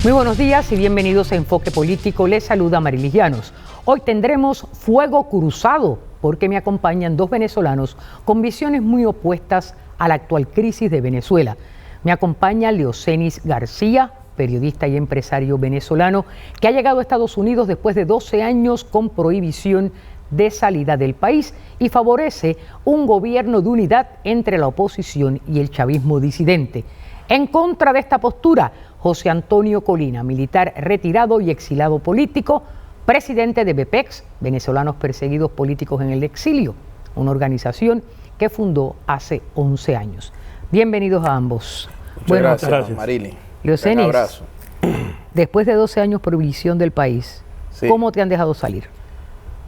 Muy buenos días y bienvenidos a Enfoque Político. Les saluda Marilis Llanos. Hoy tendremos fuego cruzado porque me acompañan dos venezolanos con visiones muy opuestas a la actual crisis de Venezuela. Me acompaña Leocenis García, periodista y empresario venezolano que ha llegado a Estados Unidos después de 12 años con prohibición de salida del país y favorece un gobierno de unidad entre la oposición y el chavismo disidente. En contra de esta postura, José Antonio Colina, militar retirado y exilado político, presidente de VPEX, Venezolanos Perseguidos Políticos en el Exilio, una organización que fundó hace 11 años. Bienvenidos a ambos. Muchas gracias, Marilis. Leocenis, un abrazo. Después de 12 años por prohibición del país, Sí. ¿Cómo te han dejado salir?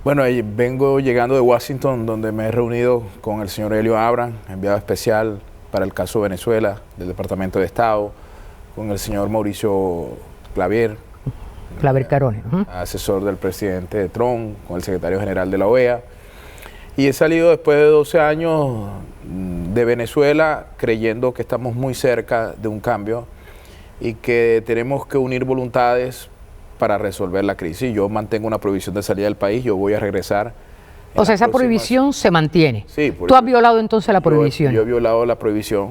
Bueno, vengo llegando de Washington, donde me he reunido con el señor Helio Abram, enviado especial para el caso Venezuela del Departamento de Estado, con el señor Mauricio Claver Carones. asesor del presidente Trump, con el secretario general de la OEA. Y he salido después de 12 años de Venezuela creyendo que estamos muy cerca de un cambio y que tenemos que unir voluntades para resolver la crisis. Yo mantengo una prohibición de salida del país, yo voy a regresar. O sea, esa prohibición se mantiene. Sí. ¿Tú has violado entonces la prohibición? Yo he violado la prohibición.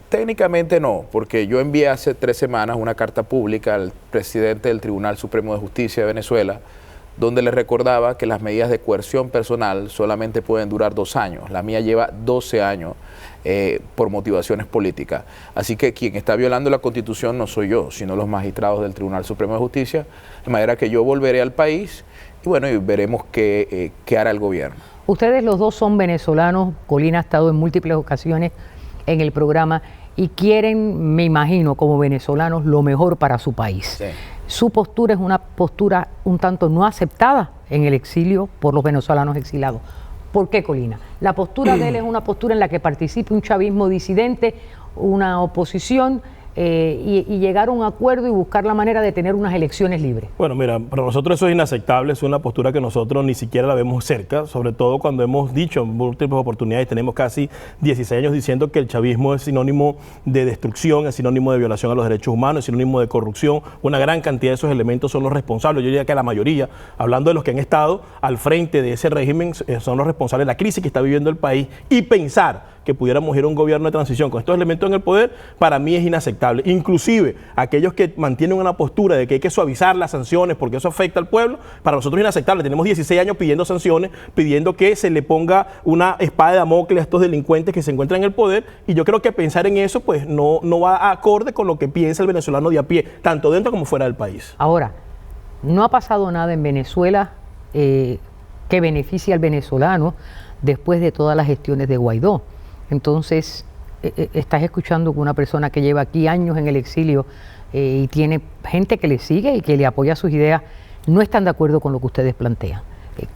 Técnicamente no, porque yo envié hace 3 semanas una carta pública al presidente del Tribunal Supremo de Justicia de Venezuela, donde le recordaba que las medidas de coerción personal solamente pueden durar 2 años. La mía lleva 12 años por motivaciones políticas. Así que quien está violando la Constitución no soy yo, sino los magistrados del Tribunal Supremo de Justicia, de manera que yo volveré al país y bueno, y veremos qué hará el gobierno. Ustedes los dos son venezolanos, Colina ha estado en múltiples ocasiones en el programa y quieren, me imagino, como venezolanos, lo mejor para su país. Sí. Su postura es una postura un tanto no aceptada en el exilio por los venezolanos exilados. ¿Por qué, Colina? La postura de él es una postura en la que participa un chavismo disidente, una oposición, y llegar a un acuerdo y buscar la manera de tener unas elecciones libres. Bueno, mira, para nosotros eso es inaceptable, es una postura que nosotros ni siquiera la vemos cerca, sobre todo cuando hemos dicho en múltiples oportunidades, tenemos casi 16 años diciendo que el chavismo es sinónimo de destrucción, es sinónimo de violación a los derechos humanos, es sinónimo de corrupción. Una gran cantidad de esos elementos son los responsables, yo diría que la mayoría, hablando de los que han estado al frente de ese régimen, son los responsables de la crisis que está viviendo el país, y pensar que pudiéramos ir a un gobierno de transición con estos elementos en el poder, para mí es inaceptable. Inclusive, aquellos que mantienen una postura de que hay que suavizar las sanciones porque eso afecta al pueblo, para nosotros es inaceptable. Tenemos 16 años pidiendo sanciones, pidiendo que se le ponga una espada de Damocles a estos delincuentes que se encuentran en el poder, y yo creo que pensar en eso pues no va acorde con lo que piensa el venezolano de a pie, tanto dentro como fuera del país. Ahora, no ha pasado nada en Venezuela que beneficie al venezolano después de todas las gestiones de Guaidó. Entonces, estás escuchando que una persona que lleva aquí años en el exilio y tiene gente que le sigue y que le apoya sus ideas, no están de acuerdo con lo que ustedes plantean.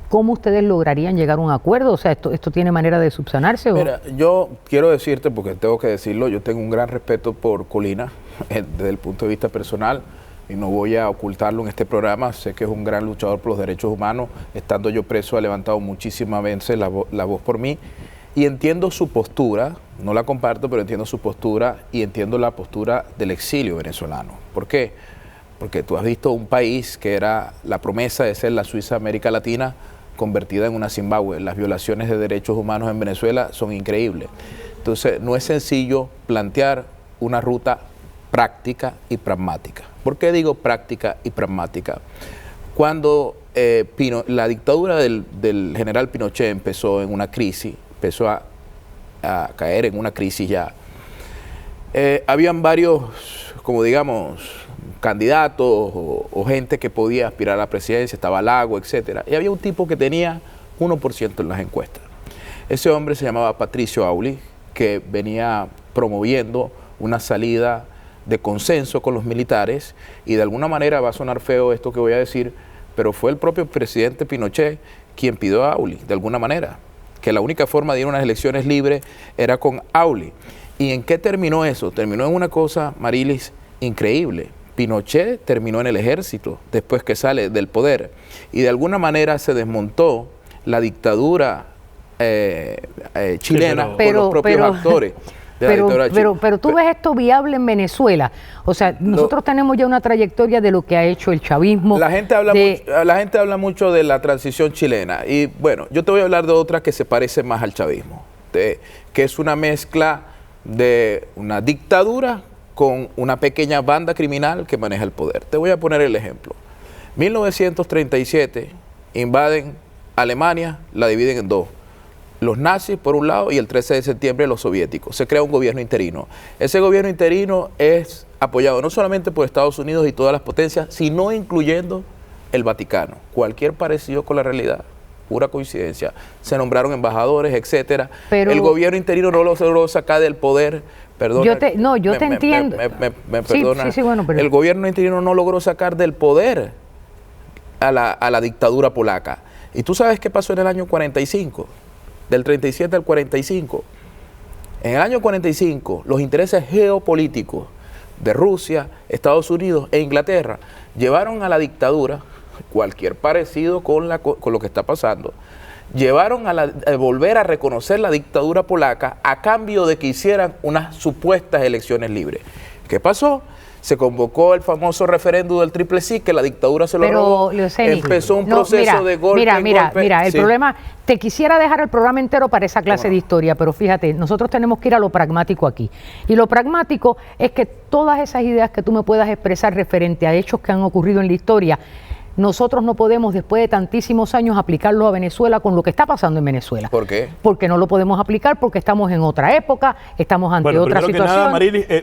¿Cómo ustedes lograrían llegar a un acuerdo? O sea, ¿esto tiene manera de subsanarse? Mira, yo quiero decirte, porque tengo que decirlo, yo tengo un gran respeto por Colina desde el punto de vista personal, y no voy a ocultarlo en este programa. Sé que es un gran luchador por los derechos humanos. Estando yo preso, ha levantado muchísimas veces la voz por mí. Y entiendo su postura, no la comparto, pero entiendo su postura y entiendo la postura del exilio venezolano. ¿Por qué? Porque tú has visto un país que era la promesa de ser la Suiza de América Latina, convertida en una Zimbabue. Las violaciones de derechos humanos en Venezuela son increíbles. Entonces, no es sencillo plantear una ruta práctica y pragmática. ¿Por qué digo práctica y pragmática? Cuando la dictadura del general Pinochet empezó en una crisis, empezó a caer en una crisis ya. Habían varios, como digamos, candidatos o gente que podía aspirar a la presidencia, estaba Lago, etcétera. Y había un tipo que tenía 1% en las encuestas. Ese hombre se llamaba Patricio Auli, que venía promoviendo una salida de consenso con los militares, y de alguna manera va a sonar feo esto que voy a decir, pero fue el propio presidente Pinochet quien pidió a Auli, de alguna manera, que la única forma de ir a unas elecciones libres era con Auli. ¿Y en qué terminó eso? Terminó en una cosa, Marilis, increíble. Pinochet terminó en el ejército después que sale del poder, y de alguna manera se desmontó la dictadura chilena, con los propios actores. Pero tú ves esto viable en Venezuela. O sea, nosotros tenemos ya una trayectoria de lo que ha hecho el chavismo. La gente habla mucho de la transición chilena. Y bueno, yo te voy a hablar de otra que se parece más al chavismo, que es una mezcla de una dictadura con una pequeña banda criminal que maneja el poder. Te voy a poner el ejemplo. 1937 invaden Alemania, la dividen en dos. Los nazis por un lado y el 13 de septiembre los soviéticos. Se crea un gobierno interino. Ese gobierno interino es apoyado no solamente por Estados Unidos y todas las potencias, sino incluyendo el Vaticano. Cualquier parecido con la realidad, pura coincidencia. Se nombraron embajadores, etcétera. Pero el gobierno interino no lo logró sacar del poder. Perdona, yo te entiendo. Me perdona. Sí, bueno, pero el gobierno interino no logró sacar del poder a la dictadura polaca. ¿Y tú sabes qué pasó en el año 45? Del 37 al 45. En el año 45, los intereses geopolíticos de Rusia, Estados Unidos e Inglaterra llevaron a la dictadura, cualquier parecido con lo que está pasando, llevaron a volver a reconocer la dictadura polaca a cambio de que hicieran unas supuestas elecciones libres. ¿Qué pasó? Se convocó el famoso referéndum del triple sí, que la dictadura se lo robó. Empezó un proceso de golpe en golpe. Mira, el problema, te quisiera dejar el programa entero para esa clase de historia, pero fíjate, nosotros tenemos que ir a lo pragmático aquí. Y lo pragmático es que todas esas ideas que tú me puedas expresar referente a hechos que han ocurrido en la historia, nosotros no podemos, después de tantísimos años, aplicarlo a Venezuela con lo que está pasando en Venezuela. ¿Por qué? Porque no lo podemos aplicar, porque estamos en otra época, estamos ante otra situación.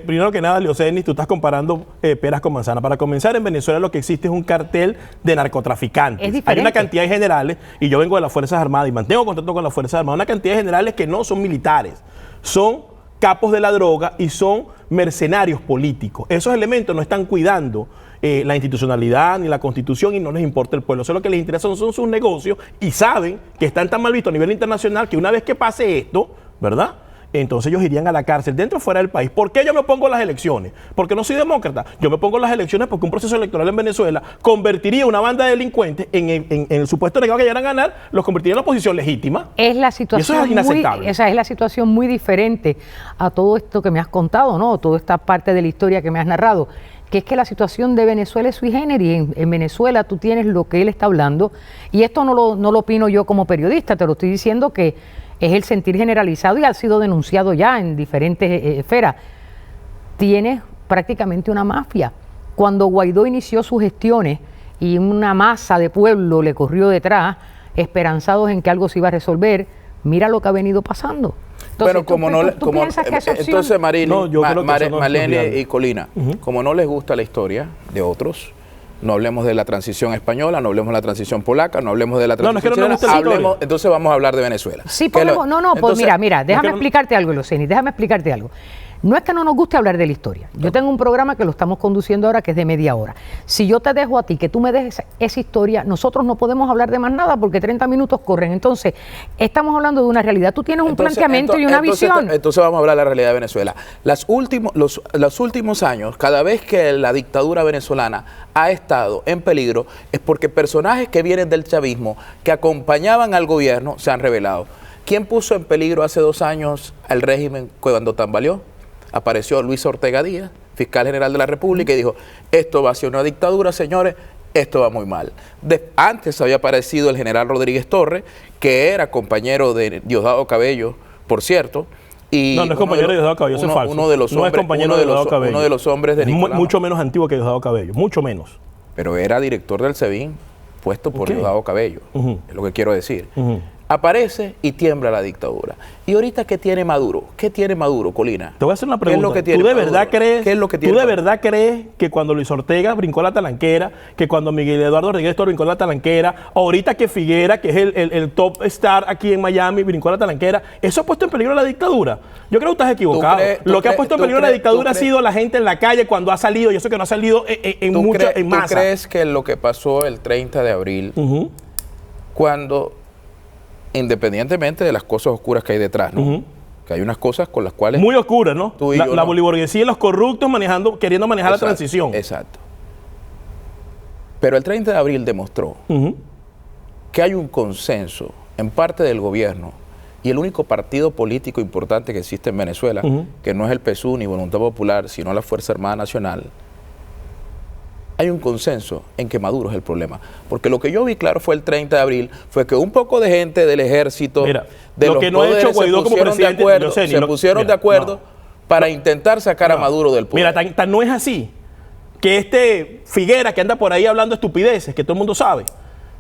Primero que nada, Leocenis, tú estás comparando peras con manzanas. Para comenzar, en Venezuela lo que existe es un cartel de narcotraficantes. Hay una cantidad de generales, y yo vengo de las Fuerzas Armadas y mantengo contacto con las Fuerzas Armadas, una cantidad de generales que no son militares, son capos de la droga y son mercenarios políticos. Esos elementos no están cuidando la institucionalidad ni la constitución y no les importa el pueblo. Eso lo que les interesa son sus negocios y saben que están tan mal vistos a nivel internacional que una vez que pase esto, ¿verdad?, entonces ellos irían a la cárcel dentro o fuera del país. ¿Por qué yo me opongo a las elecciones? Porque no soy demócrata. Yo me opongo a las elecciones porque un proceso electoral en Venezuela convertiría una banda de delincuentes en el supuesto negado que llegaran a ganar, los convertiría en la oposición legítima. Es la situación, y eso es inaceptable. Esa es la situación muy diferente a todo esto que me has contado, ¿no? Toda esta parte de la historia que me has narrado, que es que la situación de Venezuela es sui generis. En Venezuela tú tienes lo que él está hablando, y esto no lo opino yo como periodista, te lo estoy diciendo que es el sentir generalizado y ha sido denunciado ya en diferentes esferas. Tienes prácticamente una mafia. Cuando Guaidó inició sus gestiones y una masa de pueblo le corrió detrás, esperanzados en que algo se iba a resolver, mira lo que ha venido pasando. Entonces, entonces Marlene y Colina, como no les gusta la historia de otros, no hablemos de la transición española, no hablemos de la transición polaca, no hablemos de la transición chilena, entonces vamos a hablar de Venezuela. Sí, podemos, mira, déjame explicarte algo, Leocenis, déjame explicarte algo. No es que no nos guste hablar de la historia. Yo tengo un programa que lo estamos conduciendo ahora que es de media hora. Si yo te dejo a ti que tú me dejes esa historia, nosotros no podemos hablar de más nada porque 30 minutos corren. Entonces, estamos hablando de una realidad. Tú tienes un planteamiento y una visión. Entonces vamos a hablar de la realidad de Venezuela. Los últimos años, cada vez que la dictadura venezolana ha estado en peligro, es porque personajes que vienen del chavismo, que acompañaban al gobierno, se han revelado. ¿Quién puso en peligro hace 2 años al régimen cuando tambaleó? Apareció Luis Ortega Díaz, fiscal general de la República, y dijo, esto va a ser una dictadura, señores, esto va muy mal. Antes había aparecido el general Rodríguez Torres, que era compañero de Diosdado Cabello, por cierto. Y no es compañero de Diosdado Cabello, eso es falso. Uno de los hombres de Nicolás. Mucho menos antiguo que Diosdado Cabello, mucho menos. Pero era director del SEBIN, puesto por Diosdado Cabello, es lo que quiero decir. Aparece y tiembla la dictadura. ¿Y ahorita qué tiene Maduro? ¿Qué tiene Maduro, Colina? Te voy a hacer una pregunta. ¿Tú de verdad crees que cuando Luis Ortega brincó la talanquera, que cuando Miguel Eduardo Rodríguez Torres brincó la talanquera, ahorita que Figuera, que es el top star aquí en Miami, brincó la talanquera, eso ha puesto en peligro la dictadura? Yo creo que estás equivocado. Lo que ha puesto en peligro la dictadura ha sido la gente en la calle cuando ha salido, y eso que no ha salido en masa. ¿Tú crees que lo que pasó el 30 de abril, cuando, independientemente de las cosas oscuras que hay detrás, ¿no? Que hay unas cosas con las cuales... Muy oscuras, ¿no? La boliburguesía y los corruptos queriendo manejar la transición. Exacto. Pero el 30 de abril demostró que hay un consenso en parte del gobierno y el único partido político importante que existe en Venezuela, que no es el PSUV ni Voluntad Popular, sino la Fuerza Armada Nacional, hay un consenso en que Maduro es el problema. Porque lo que yo vi claro fue el 30 de abril, fue que un poco de gente del ejército, de lo los que no ha hecho Guaidó como presidente, se pusieron de acuerdo para intentar sacar a Maduro del poder. Mira, tan no es así, que Figuera, que anda por ahí hablando estupideces, que todo el mundo sabe,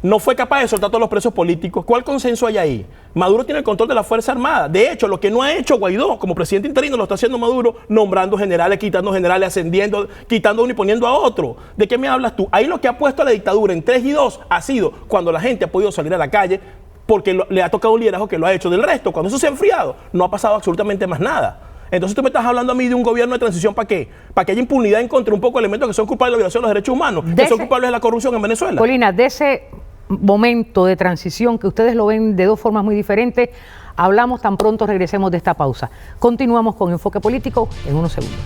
no fue capaz de soltar todos los presos políticos. ¿Cuál consenso hay ahí? Maduro tiene el control de la Fuerza Armada. De hecho, lo que no ha hecho Guaidó como presidente interino lo está haciendo Maduro, nombrando generales, quitando generales, ascendiendo, quitando uno y poniendo a otro. ¿De qué me hablas tú? Ahí lo que ha puesto a la dictadura en 3 y 2 ha sido cuando la gente ha podido salir a la calle porque le ha tocado un liderazgo que lo ha hecho. Del resto, cuando eso se ha enfriado, no ha pasado absolutamente más nada. Entonces tú me estás hablando a mí de un gobierno de transición, ¿para qué? Para que haya impunidad en contra un poco de elementos que son culpables de la violación de los derechos humanos, que son culpables de la corrupción en Venezuela. Colina, de ese momento de transición que ustedes lo ven de 2 formas muy diferentes, hablamos tan pronto regresemos de esta pausa. Continuamos con Enfoque Político en unos segundos.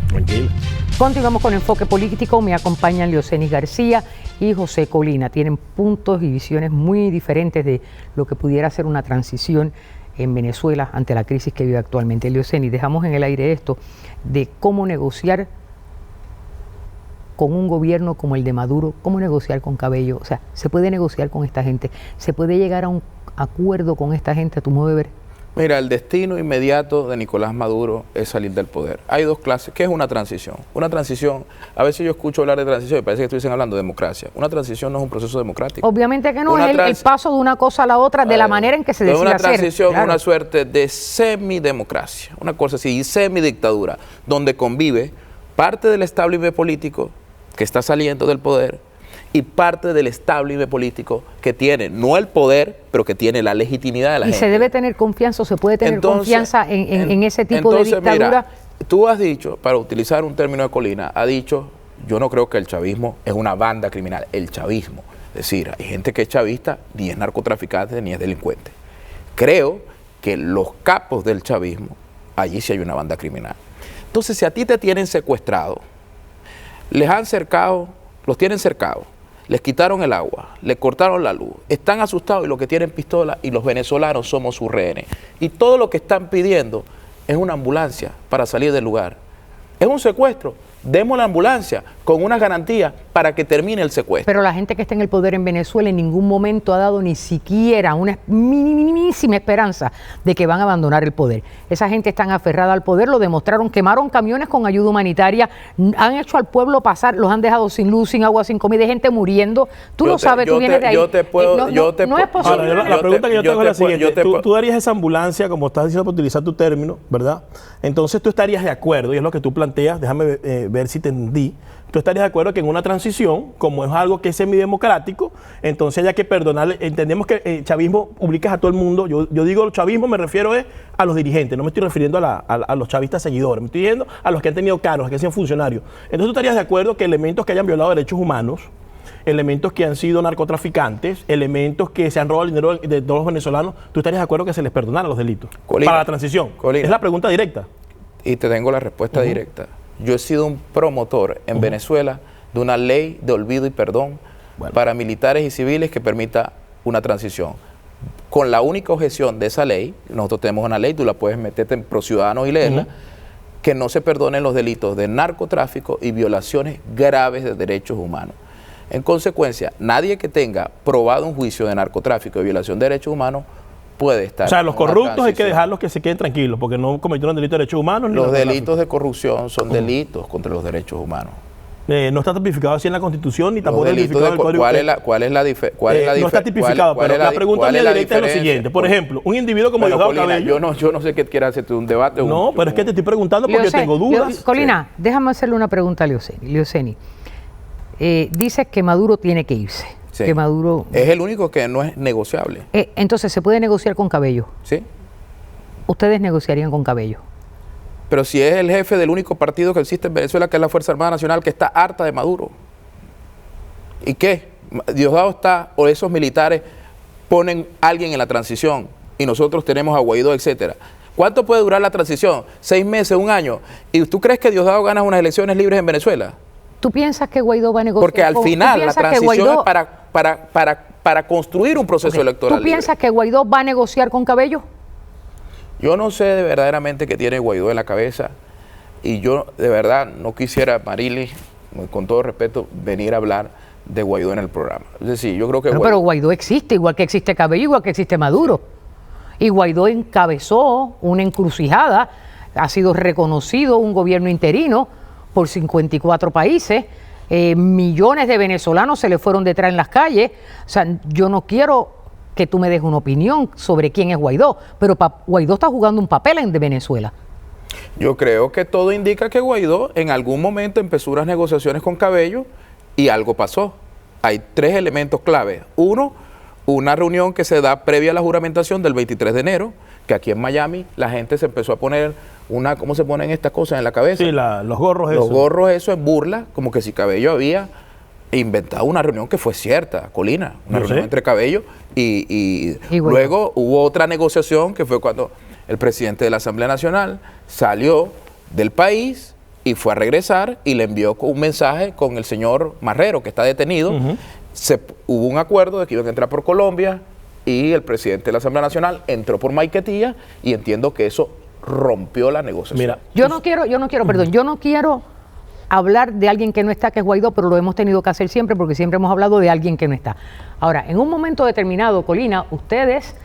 Tranquilo. Continuamos con Enfoque Político, me acompañan Leocenis García y José Colina. Tienen puntos y visiones muy diferentes de lo que pudiera ser una transición en Venezuela ante la crisis que vive actualmente. Leocenis, dejamos en el aire esto de cómo negociar con un gobierno como el de Maduro, cómo negociar con Cabello. O sea, ¿se puede negociar con esta gente? ¿Se puede llegar a un acuerdo con esta gente, a tu modo de ver? Mira, el destino inmediato de Nicolás Maduro es salir del poder. Hay 2 clases. ¿Qué es una transición? Una transición, a veces yo escucho hablar de transición y parece que estuviesen hablando de democracia. Una transición no es un proceso democrático. Obviamente que no, es el paso de una cosa a la otra de la manera en que se decide hacer. Una transición es una suerte de semidemocracia, una cosa así, semidictadura, donde convive parte del establishment político que está saliendo del poder y parte del establishment político que tiene, no el poder, pero que tiene la legitimidad de la gente. ¿Y se debe tener confianza o se puede tener confianza en ese tipo de dictadura? Mira, tú has dicho, para utilizar un término de Colina, ha dicho, yo no creo que el chavismo es una banda criminal, el chavismo. Es decir, hay gente que es chavista, ni es narcotraficante, ni es delincuente. Creo que los capos del chavismo, allí sí hay una banda criminal. Entonces, si a ti te tienen secuestrado, les han cercado, los tienen cercados, les quitaron el agua, les cortaron la luz, están asustados y los que tienen pistola y los venezolanos somos sus rehenes. Y todo lo que están pidiendo es una ambulancia para salir del lugar. Es un secuestro. Demos la ambulancia con una garantía para que termine el secuestro. Pero la gente que está en el poder en Venezuela en ningún momento ha dado ni siquiera una minimísima esperanza de que van a abandonar el poder. Esa gente está aferrada al poder, lo demostraron, quemaron camiones con ayuda humanitaria, han hecho al pueblo pasar, los han dejado sin luz, sin agua, sin comida, hay gente muriendo. Tú lo sabes, tú vienes de ahí. No es posible. La pregunta que yo tengo es la siguiente. Tú darías esa ambulancia, como estás diciendo, para utilizar tu término, ¿verdad? Entonces tú estarías de acuerdo, y es lo que tú planteas, déjame ver si te entendí. ¿Tú estarías de acuerdo que en una transición, como es algo que es semidemocrático, entonces haya que perdonar? Entendemos que el chavismo ubicas a todo el mundo. Yo digo el chavismo, me refiero a los dirigentes, no me estoy refiriendo a los chavistas seguidores, me estoy diciendo a los que han tenido cargos, a los que han sido funcionarios. Entonces tú estarías de acuerdo que elementos que hayan violado derechos humanos, elementos que han sido narcotraficantes, elementos que se han robado el dinero de todos los venezolanos, ¿tú estarías de acuerdo que se les perdonara los delitos? Colina, para la transición. Colina, es la pregunta directa. Y te tengo la respuesta directa. Yo he sido un promotor en Venezuela de una ley de olvido y perdón para militares y civiles que permita una transición. Con la única objeción de esa ley, nosotros tenemos una ley, tú la puedes meterte en ProCiudadanos y leerla, que no se perdonen los delitos de narcotráfico y violaciones graves de derechos humanos. En consecuencia, nadie que tenga probado un juicio de narcotráfico y violación de derechos humanos puede estar. O sea, los corruptos hay que dejarlos que se queden tranquilos, porque no cometieron delitos de derechos humanos. Los delitos de corrupción son delitos contra los derechos humanos. No está tipificado así en la Constitución, ni tampoco tipificado en el Código. ¿Cuál es la diferencia? No está tipificado, pero la pregunta mía directa es lo siguiente. Por ejemplo, un individuo como Diosdado Cabello... Yo no sé qué quiere hacerte un debate. No, pero es que te estoy preguntando porque tengo dudas. Colina, déjame hacerle una pregunta a Leocenis. Dices que Maduro tiene que irse. Sí. Que Maduro... Es el único que no es negociable. Entonces, ¿se puede negociar con Cabello? Sí. ¿Ustedes negociarían con Cabello? Pero si es el jefe del único partido que existe en Venezuela, que es la Fuerza Armada Nacional, que está harta de Maduro. ¿Y qué? Diosdado está, o esos militares, ponen a alguien en la transición y nosotros tenemos a Guaidó, etcétera. ¿Cuánto puede durar la transición? 6 meses, 1 año. ¿Y tú crees que Diosdado gana unas elecciones libres en Venezuela? ¿Tú piensas que Guaidó va a negociar? Porque al final la transición es para construir un proceso electoral. ¿Tú piensas que Guaidó va a negociar con Cabello? Yo no sé de verdaderamente qué tiene Guaidó en la cabeza y yo de verdad no quisiera, Marily, con todo respeto, venir a hablar de Guaidó en el programa. Es decir, yo creo que Pero Guaidó existe, igual que existe Cabello, igual que existe Maduro. Y Guaidó encabezó una encrucijada, ha sido reconocido un gobierno interino por 54 países, millones de venezolanos se le fueron detrás en las calles. O sea, yo no quiero que tú me des una opinión sobre quién es Guaidó, pero Guaidó está jugando un papel en Venezuela. Yo creo que todo indica que Guaidó en algún momento empezó unas negociaciones con Cabello y algo pasó. Hay 3 elementos clave. Uno, una reunión que se da previa a la juramentación del 23 de enero, que aquí en Miami la gente se empezó a poner ¿cómo se ponen estas cosas en la cabeza? Sí, los gorros Los gorros eso en burla, como que si Cabello había inventado una reunión que fue cierta, Colina, una reunión entre Cabello y luego hubo otra negociación que fue cuando el presidente de la Asamblea Nacional salió del país y fue a regresar y le envió un mensaje con el señor Marrero, que está detenido. Hubo un acuerdo de que iban a entrar por Colombia y el presidente de la Asamblea Nacional entró por Maiquetía y entiendo que eso rompió la negociación. Mira, yo no quiero hablar de alguien que no está, que es Guaidó, pero lo hemos tenido que hacer siempre porque siempre hemos hablado de alguien que no está. Ahora, en un momento determinado, Colina, ustedes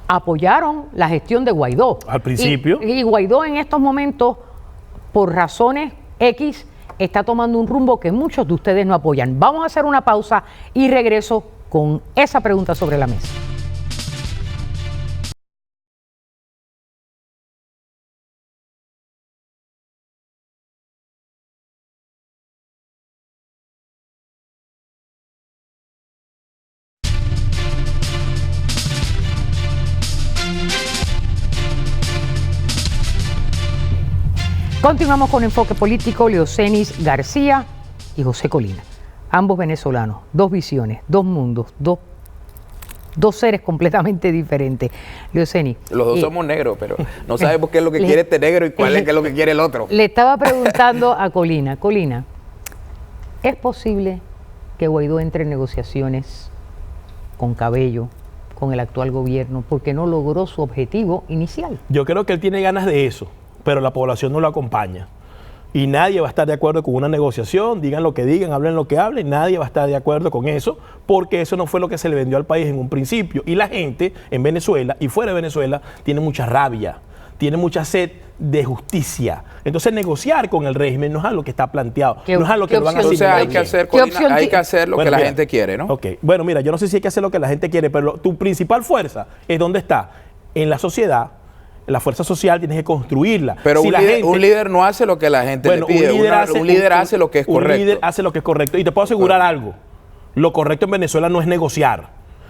apoyaron la gestión de Guaidó. Al principio. Y Guaidó en estos momentos, por razones X, está tomando un rumbo que muchos de ustedes no apoyan. Vamos a hacer una pausa y regreso con esa pregunta sobre la mesa. Continuamos con Enfoque Político, Leocenis García y José Colina, ambos venezolanos, 2 visiones, 2 mundos, dos seres completamente diferentes. Leocenis. Los 2 somos negros, pero no sabemos qué es lo que quiere este negro y cuál es lo que quiere el otro. Le estaba preguntando a Colina, ¿es posible que Guaidó entre en negociaciones con Cabello, con el actual gobierno, porque no logró su objetivo inicial? Yo creo que él tiene ganas de eso, pero la población no lo acompaña. Y nadie va a estar de acuerdo con una negociación, digan lo que digan, hablen lo que hablen, nadie va a estar de acuerdo con eso, porque eso no fue lo que se le vendió al país en un principio. Y la gente en Venezuela y fuera de Venezuela tiene mucha rabia, tiene mucha sed de justicia. Entonces negociar con el régimen no es algo que está planteado, no es algo que lo van a hacer. Entonces hay que hacer lo que la gente quiere, ¿no? Ok, bueno, mira, yo no sé si hay que hacer lo que la gente quiere, pero tu principal fuerza es ¿dónde está? En la sociedad. La fuerza social tienes que construirla. Pero si un líder no hace lo que la gente le pide. Un líder hace lo que es correcto. Un líder hace lo que es correcto. Y te puedo asegurar algo. Lo correcto en Venezuela no es negociar.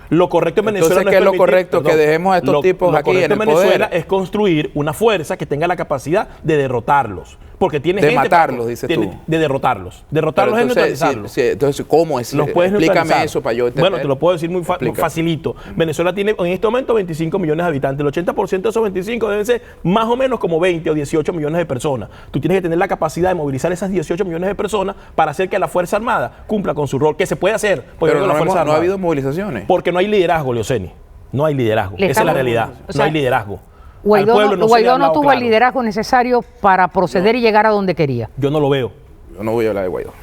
Lo correcto en Venezuela no es lo correcto? Que dejemos a estos tipos aquí en el poder. Lo correcto en Venezuela es construir una fuerza que tenga la capacidad de derrotarlos. Porque tiene gente... De matarlos, dices tú. De derrotarlos. Derrotarlos es neutralizarlos. Entonces, ¿cómo es? Explícame eso para yo entender. Bueno, te lo puedo decir muy facilito. Venezuela tiene en este momento 25 millones de habitantes. El 80% de esos 25 deben ser más o menos como 20 o 18 millones de personas. Tú tienes que tener la capacidad de movilizar esas 18 millones de personas para hacer que la Fuerza Armada cumpla con su rol, que se puede hacer. Pero no ha habido movilizaciones. Porque no hay liderazgo, Leocenis. No hay liderazgo. Esa es la realidad. No hay liderazgo. Guaidó no tuvo el liderazgo necesario para proceder y llegar a donde quería. Yo no lo veo. Yo no voy a hablar de Guaidó.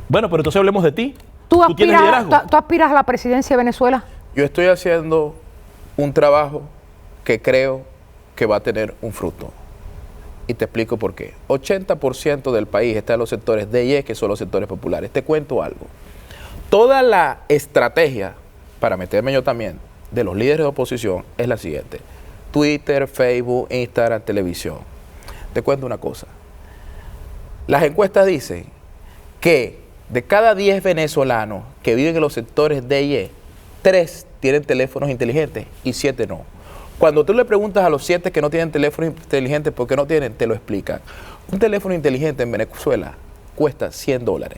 Bueno, pero entonces hablemos de ti. ¿Tú tienes liderazgo? ¿Tú aspiras a la presidencia de Venezuela? Yo estoy haciendo un trabajo que creo que va a tener un fruto. Y te explico por qué. 80% del país está en los sectores D y E, que son los sectores populares. Te cuento algo. Toda la estrategia, para meterme yo también, de los líderes de oposición es la siguiente. Twitter, Facebook, Instagram, televisión. Te cuento una cosa. Las encuestas dicen que de cada 10 venezolanos que viven en los sectores D y E, 3 tienen teléfonos inteligentes y 7 no. Cuando tú le preguntas a los 7 que no tienen teléfonos inteligentes por qué no tienen, te lo explican. Un teléfono inteligente en Venezuela cuesta $100,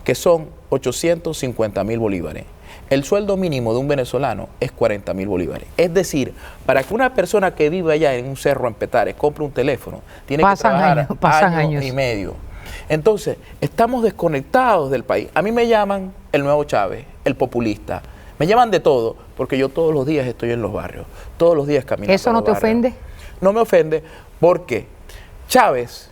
que son 850.000 bolívares. El sueldo mínimo de un venezolano es 40.000 bolívares. Es decir, para que una persona que vive allá en un cerro en Petare compre un teléfono, tiene que trabajar años y medio. Entonces, estamos desconectados del país. A mí me llaman el nuevo Chávez, el populista. Me llaman de todo, porque yo todos los días estoy en los barrios, todos los días caminando. ¿Eso no te ofende? No me ofende, porque Chávez,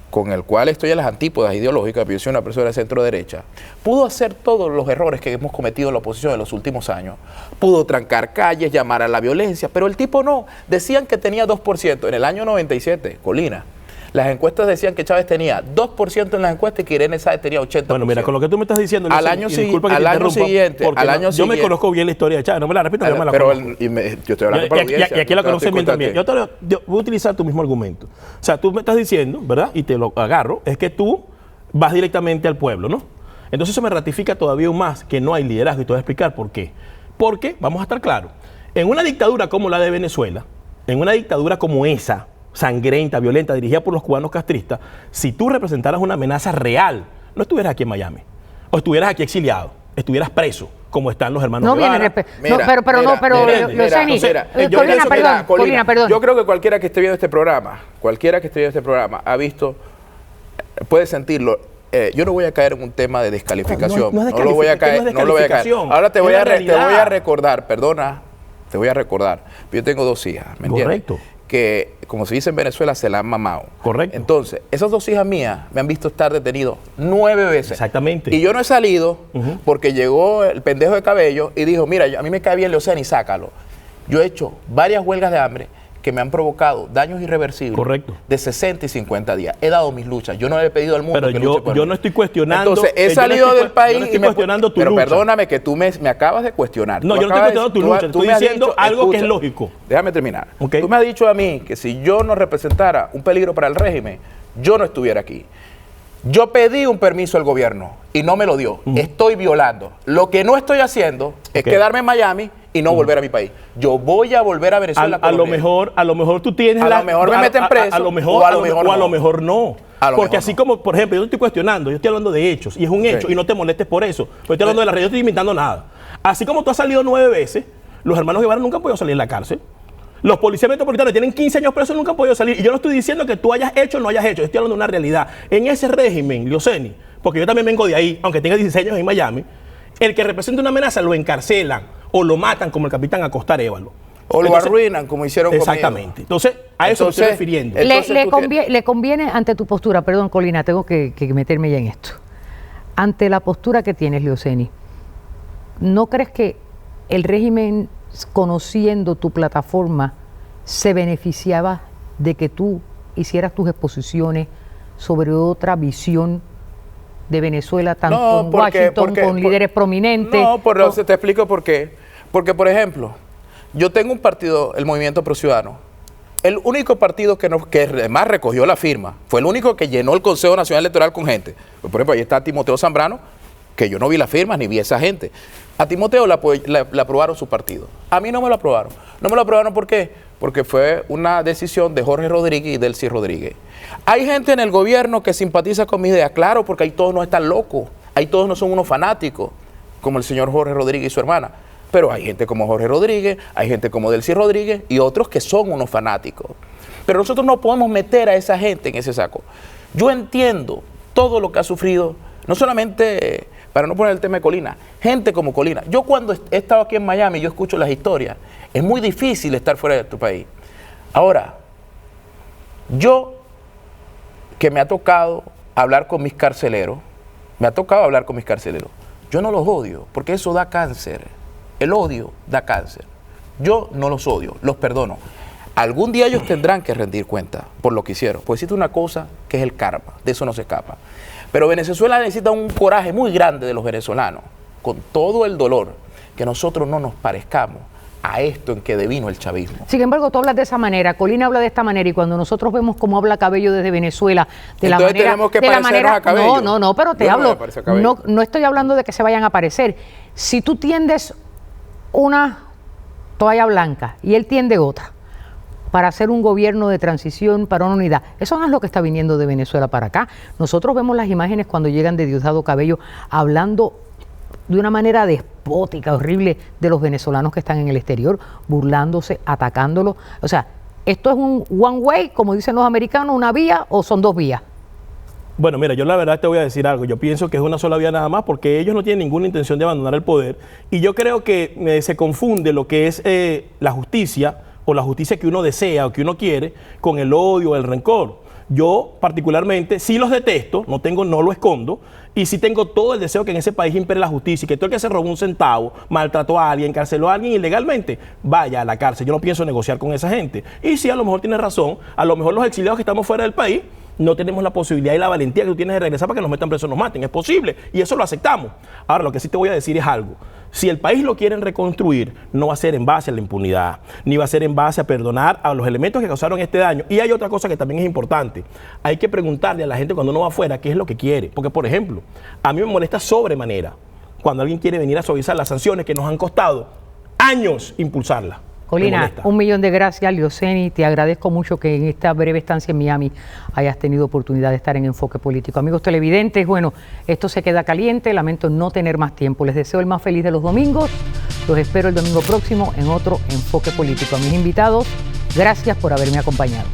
con el cual estoy en las antípodas ideológicas, porque yo soy una persona de centro derecha, pudo hacer todos los errores que hemos cometido en la oposición en los últimos años. Pudo trancar calles, llamar a la violencia, pero el tipo no. Decían que tenía 2%. En el año 97, Colina, las encuestas decían que Chávez tenía 2% en las encuestas y que Irene Sáez tenía 80%. Bueno, mira, con lo que tú me estás diciendo, al año siguiente, yo me conozco bien la historia de Chávez, no me la repito, yo me la conozco. Yo estoy hablando para la audiencia. Y aquí la conocen bien también. Yo voy a utilizar tu mismo argumento. O sea, tú me estás diciendo, ¿verdad? Y te lo agarro, es que tú vas directamente al pueblo, ¿no? Entonces eso me ratifica todavía aún más que no hay liderazgo, y te voy a explicar por qué. Porque, vamos a estar claros, en una dictadura como la de Venezuela, en una dictadura como esa, sangrienta, violenta, dirigida por los cubanos castristas, si tú representaras una amenaza real, no estuvieras aquí en Miami, o estuvieras aquí exiliado, estuvieras preso, como están los hermanos Guevara. Colina, perdón. Yo creo que cualquiera que esté viendo este programa, ha visto, puede sentirlo. Yo no voy a caer en un tema de descalificación. No lo voy a caer. Ahora te voy a recordar, perdona, te voy a recordar. Yo tengo 2 hijas, ¿me entiendes? Correcto. Que, como se dice en Venezuela, se la han mamado. Correcto. Entonces, esas 2 hijas mías me han visto estar detenido 9 veces. Exactamente. Y yo no he salido porque llegó el pendejo de Cabello y dijo, mira, a mí me cae bien Leoceni, sácalo. Yo he hecho varias huelgas de hambre que me han provocado daños irreversibles. Correcto. De 60 y 50 días. He dado mis luchas. Yo no le he pedido al mundo pero que luche por yo mí. no estoy cuestionando. Entonces, he salido del país no estoy cuestionando tu pero lucha. perdóname que tú me acabas de cuestionar. No, yo no estoy cuestionando tu lucha. Estoy diciendo algo que es lógico. Déjame terminar. Okay. Tú me has dicho a mí que si yo no representara un peligro para el régimen, yo no estuviera aquí. Yo pedí un permiso al gobierno y no me lo dio. Estoy violando. Lo que no estoy haciendo es quedarme en Miami y no volver a mi país. Yo voy a volver a Venezuela. A lo mejor tú tienes lo mejor me meten preso. A lo mejor no. Porque así como, por ejemplo, yo no estoy cuestionando, yo estoy hablando de hechos, y es un hecho, y no te molestes por eso. Porque estoy hablando de la red, yo no estoy inventando nada. Así como tú has salido 9 veces, los hermanos Guevara nunca han podido salir de la cárcel. Los policías metropolitanos tienen 15 años presos y nunca han podido salir. Y yo no estoy diciendo que tú hayas hecho o no hayas hecho, estoy hablando de una realidad. En ese régimen, Leoceni, porque yo también vengo de ahí, aunque tenga 16 años en Miami, el que representa una amenaza lo encarcelan o lo matan como el capitán Acosta Arévalo. O lo arruinan como hicieron conmigo. Exactamente. Entonces, a eso me estoy refiriendo. Le conviene, ante tu postura, perdón, Colina, tengo que meterme ya en esto. Ante la postura que tienes, Leoceni, ¿no crees que el régimen, conociendo tu plataforma, se beneficiaba de que tú hicieras tus exposiciones sobre otra visión de Venezuela, tanto en Washington con líderes prominentes? No, te explico por qué. Porque, por ejemplo, yo tengo un partido, el Movimiento Pro Ciudadano. El único partido que además recogió la firma, fue el único que llenó el Consejo Nacional Electoral con gente. Por ejemplo, ahí está Timoteo Zambrano, que yo no vi las firmas ni vi esa gente. A Timoteo le aprobaron su partido. A mí no me lo aprobaron. No me lo aprobaron ¿por qué? Porque fue una decisión de Jorge Rodríguez y Delcy Rodríguez. Hay gente en el gobierno que simpatiza con mis ideas, claro, porque ahí todos no están locos, ahí todos no son unos fanáticos, como el señor Jorge Rodríguez y su hermana. Pero hay gente como Jorge Rodríguez, hay gente como Delcy Rodríguez y otros que son unos fanáticos. Pero nosotros no podemos meter a esa gente en ese saco. Yo entiendo todo lo que ha sufrido, no solamente, para no poner el tema de Colina, gente como Colina. Yo cuando he estado aquí en Miami, yo escucho las historias. Es muy difícil estar fuera de tu país. Ahora, yo que me ha tocado hablar con mis carceleros, yo no los odio, porque eso da cáncer. El odio da cáncer. Yo no los odio, los perdono. Algún día ellos tendrán que rendir cuenta por lo que hicieron. Pues existe una cosa que es el karma, de eso no se escapa. Pero Venezuela necesita un coraje muy grande de los venezolanos, con todo el dolor, que nosotros no nos parezcamos a esto en que devino el chavismo. Sin embargo, tú hablas de esa manera, Colina habla de esta manera, y cuando nosotros vemos cómo habla Cabello desde Venezuela, de la manera... tenemos que parecernos a Cabello. No, pero te hablo, no estoy hablando de que se vayan a parecer. Si tú tiendes una toalla blanca y él tiende otra, para hacer un gobierno de transición, para una unidad. Eso no es lo que está viniendo de Venezuela para acá. Nosotros vemos las imágenes cuando llegan de Diosdado Cabello hablando de una manera despótica, horrible de los venezolanos que están en el exterior, burlándose, atacándolos. O sea, ¿esto es un one way, como dicen los americanos, una vía o son dos vías? Bueno, mira, yo la verdad te voy a decir algo. Yo pienso que es una sola vía nada más porque ellos no tienen ninguna intención de abandonar el poder. Y yo creo que se confunde lo que es la justicia o la justicia que uno desea o que uno quiere con el odio o el rencor. Yo particularmente sí los detesto, no lo escondo, y sí tengo todo el deseo que en ese país impere la justicia y que todo el que se robó un centavo, maltrató a alguien, encarceló a alguien ilegalmente, vaya a la cárcel. Yo no pienso negociar con esa gente. Y sí, a lo mejor tienes razón, a lo mejor los exiliados que estamos fuera del país no tenemos la posibilidad y la valentía que tú tienes de regresar para que nos metan presos, nos maten. Es posible y eso lo aceptamos. Ahora, lo que sí te voy a decir es algo. Si el país lo quieren reconstruir, no va a ser en base a la impunidad, ni va a ser en base a perdonar a los elementos que causaron este daño. Y hay otra cosa que también es importante. Hay que preguntarle a la gente cuando uno va afuera qué es lo que quiere. Porque, por ejemplo, a mí me molesta sobremanera cuando alguien quiere venir a suavizar las sanciones que nos han costado años impulsarlas. Colina, 1.000.000 de gracias, Lioceni. Te agradezco mucho que en esta breve estancia en Miami hayas tenido oportunidad de estar en Enfoque Político. Amigos televidentes, bueno, esto se queda caliente. Lamento no tener más tiempo. Les deseo el más feliz de los domingos. Los espero el domingo próximo en otro Enfoque Político. A mis invitados, gracias por haberme acompañado.